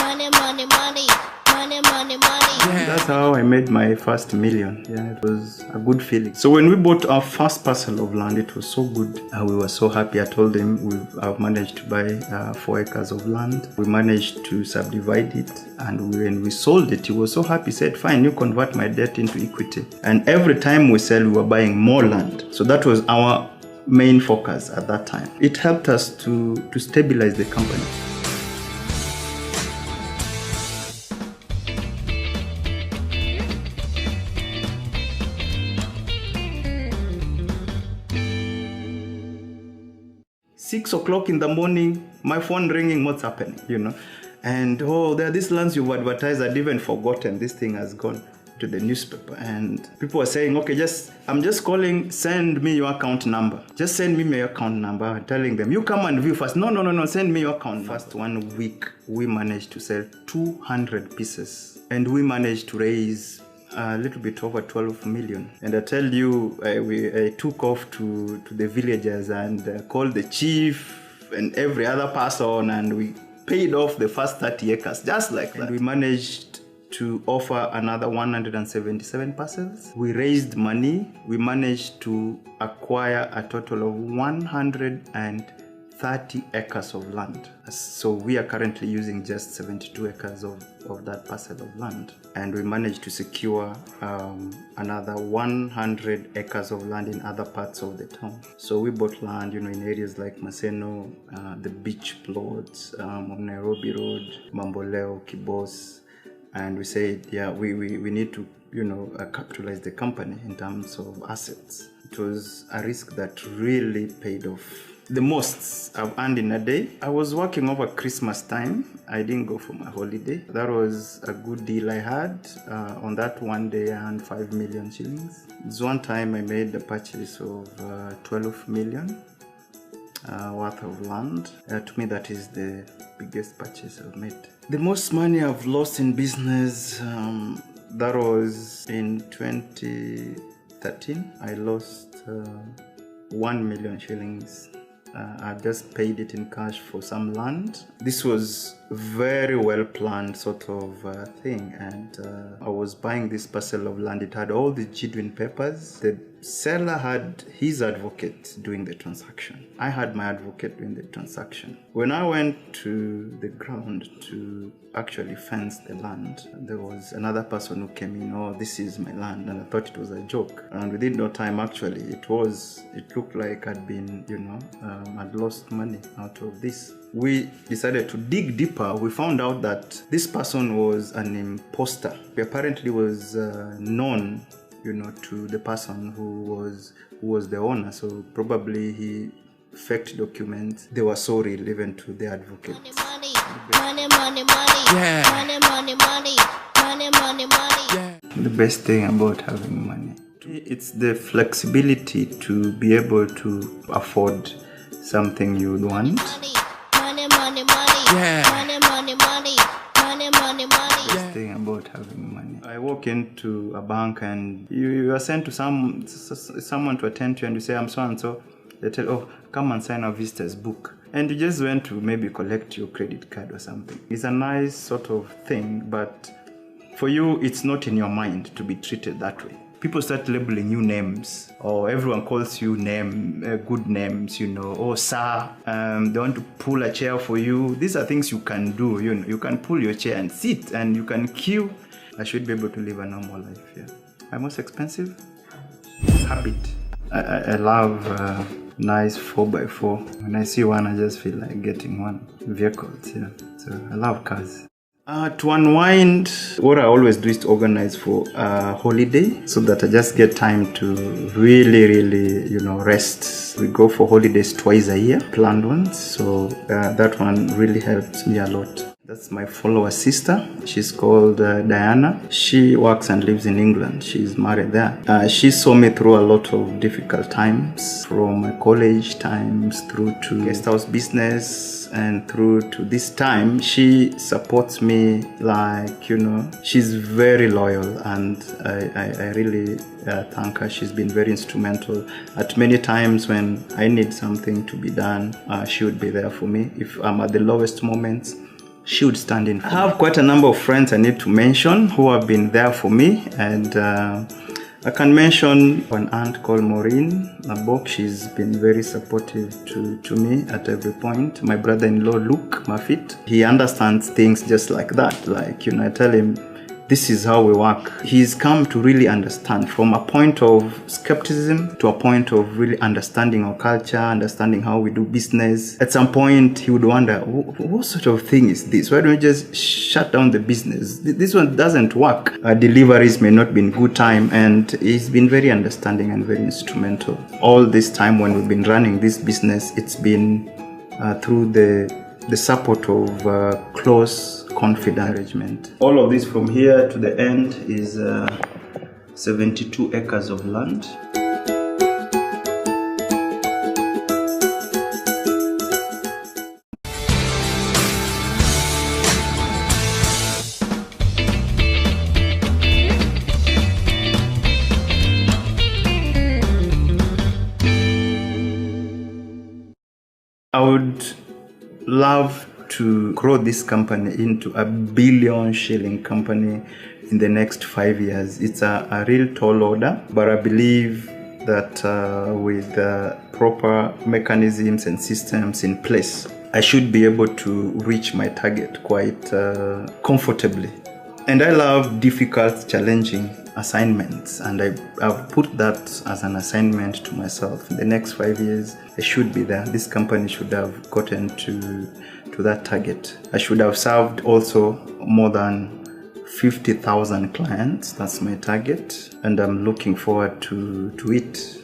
money, money, money, money, money, money. Yeah. That's how I made my first million. Yeah, it was a good feeling. So when we bought our first parcel of land, it was so good. We were so happy. I told him I've managed to buy 4 acres of land. We managed to subdivide it, and when we sold it, he was so happy. He said, "Fine, you convert my debt into equity." And every time we sell, we were buying more land. So that was our main focus at that time. It helped us to stabilize the company. Six o'clock in the morning, my phone ringing, what's happening, And there are these lands you've advertised. I'd even forgotten this thing has gone to the newspaper. And people are saying, okay, I'm just calling, send me your account number. Just send me your account number. I'm telling them, you come and view first. No, send me your account. First 1 week, we managed to sell 200 pieces. And we managed to raise a little bit over 12 million. And I tell you, I took off to the villagers and called the chief and every other person, and we paid off the first 30 acres, just like that. And we managed to offer another 177 parcels. We raised money. We managed to acquire a total of 130 acres of land. So we are currently using just 72 acres of that parcel of land. And we managed to secure another 100 acres of land in other parts of the town. So we bought land, in areas like Maseno, the beach plots, on Nairobi Road, Mamboleo, Kibos. And we said, we need to, capitalize the company in terms of assets. It was a risk that really paid off. The most I've earned in a day. I was working over Christmas time. I didn't go for my holiday. That was a good deal I had. On that one day, I earned 5 million shillings. This one time I made the purchase of 12 million worth of land. To me, that is the biggest purchase I've made. The most money I've lost in business, that was in 2013. I lost 1 million shillings. I just paid it in cash for some land. This was very well planned sort of thing, and I was buying this parcel of land. It had all the genuine papers. The seller had his advocate doing the transaction. I had my advocate doing the transaction. When I went to the ground to actually fence the land, there was another person who came in, this is my land, and I thought it was a joke. And within no time, actually, it looked like I'd been, I'd lost money out of this. We decided to dig deeper. We found out that this person was an imposter. He apparently was known, to the person who was the owner. So probably he faked documents. They were so real even to the advocate. Money, money, money, money, yeah. Money, money, money, money, money, money. Yeah. The best thing about having money, it's the flexibility to be able to afford something you want. Money, money, money, money, yeah. Money, money, money, money, money, money. The best thing about having money. I walk into a bank and you are sent to someone to attend to you, and you say, I'm so and so. They tell, come and sign a visitor's book. And you just went to maybe collect your credit card or something. It's a nice sort of thing, but for you, it's not in your mind to be treated that way. People start labeling you names, or everyone calls you good names, sir. They want to pull a chair for you. These are things you can do. You can pull your chair and sit, and you can queue. I should be able to live a normal life. Yeah. My most expensive habit. I love nice 4x4. When I see one, I just feel like getting one. Vehicles, yeah. So I love cars. To unwind, what I always do is to organize for a holiday so that I just get time to really, rest. We go for holidays twice a year, planned ones. So that one really helps me a lot. That's my follower sister. She's called Diana. She works and lives in England. She's married there. She saw me through a lot of difficult times, from my college times through to guest house business and through to this time. She supports me she's very loyal, and I really thank her. She's been very instrumental. At many times when I need something to be done, she would be there for me. If I'm at the lowest moments, she would stand in for me. I have quite a number of friends I need to mention who have been there for me, and I can mention an aunt called Maureen Abok. She's been very supportive to me at every point. My brother-in-law, Luke Mafit, he understands things just like that. Like, I tell him, this is how we work. He's come to really understand from a point of skepticism to a point of really understanding our culture, understanding how we do business. At some point, he would wonder, what sort of thing is this? Why don't we just shut down the business? This one doesn't work. Our deliveries may not be in good time, and he's been very understanding and very instrumental. All this time when we've been running this business, it's been through the support of close confident arrangement. All of this from here to the end is 72 acres of land. I would love to grow this company into a $1 billion company in the next 5 years. It's a real tall order, but I believe that with proper mechanisms and systems in place, I should be able to reach my target quite comfortably. And I love difficult, challenging assignments, and I've put that as an assignment to myself. In the next 5 years, I should be there. This company should have gotten to that target. I should have served also more than 50,000 clients. That's my target, and I'm looking forward to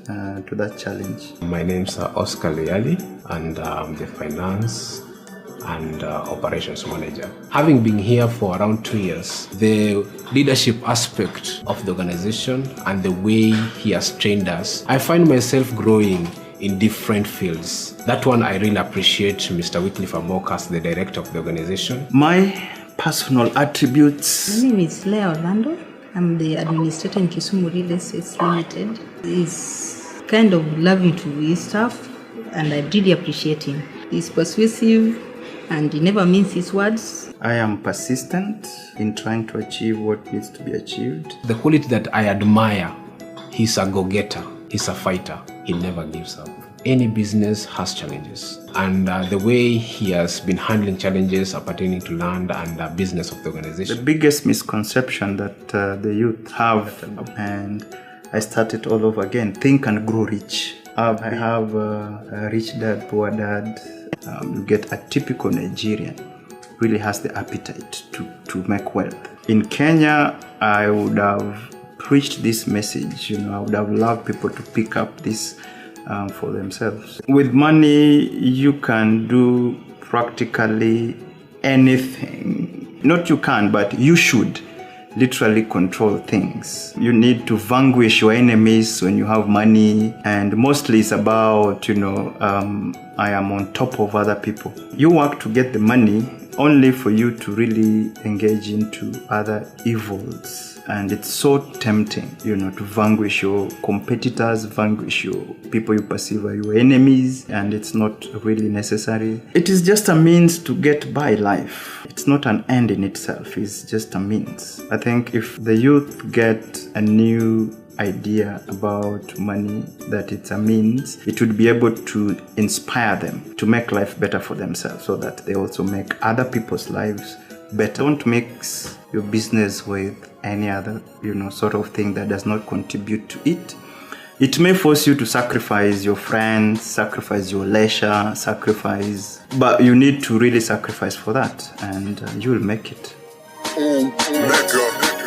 that challenge. My name's Oscar Leali, and I'm the finance and operations manager. Having been here for around 2 years, the leadership aspect of the organization and the way he has trained us, I find myself growing in different fields. That one I really appreciate Mr. Wycliffe Abok as the director of the organization. My personal attributes. My name is Leah Orlando. I'm the administrator in Kisumu Real Estate Limited. He's kind of loving to his staff, and I really appreciate him. He's persuasive, and he never minces his words. I am persistent in trying to achieve what needs to be achieved. The quality that I admire, he's a go-getter, he's a fighter, he never gives up. Any business has challenges, and the way he has been handling challenges pertaining to land and the business of the organization. The biggest misconception that the youth have, and I started all over again, think and grow rich. I have a rich dad, poor dad. You get a typical Nigerian really has the appetite to make wealth. In Kenya, I would have preached this message. I would have loved people to pick up this for themselves. With money, you can do practically anything. Not you can, but you should literally control things. You need to vanquish your enemies when you have money, and mostly it's about, I am on top of other people. You work to get the money only for you to really engage into other evils. And it's so tempting, to vanquish your competitors, vanquish your people you perceive as your enemies, and it's not really necessary. It is just a means to get by life. It's not an end in itself, it's just a means. I think if the youth get a new idea about money, that it's a means, it would be able to inspire them to make life better for themselves, so that they also make other people's lives better. Don't mix your business with any other, sort of thing that does not contribute to it. It may force you to sacrifice your friends, sacrifice your leisure, but you need to really sacrifice for that, and you'll make it.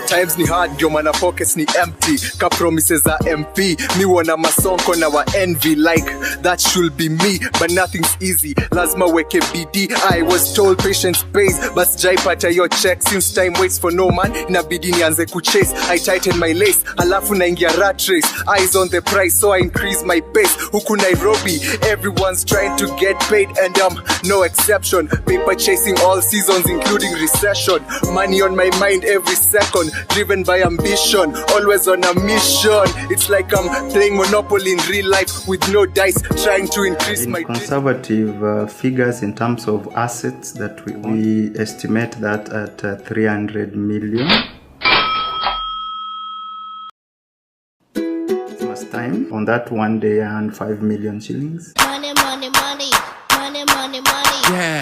Times ni hard, ndio maana pockets ni empty. Ka promises are MP. Me wana masonko na wa envy. Like that should be me, but nothing's easy. Lazima weke BD. I was told patience pays, but sijaipata your check. Since time waits for no man, inabidi nianze kuchase. I tighten my lace, alafu naingia rat race. Eyes on the price, so I increase my pace. Huku Nairobi, everyone's trying to get paid, and I'm no exception. Paper chasing all seasons, including recession. Money on my mind every second. driven by ambition, always on a mission. It's like I'm playing Monopoly in real life with no dice, trying to increase In my conservative figures in terms of assets that we estimate that at 300 million. First time on that one day I earned 5 million shillings. Money, money, money. Money, money, money. Yeah.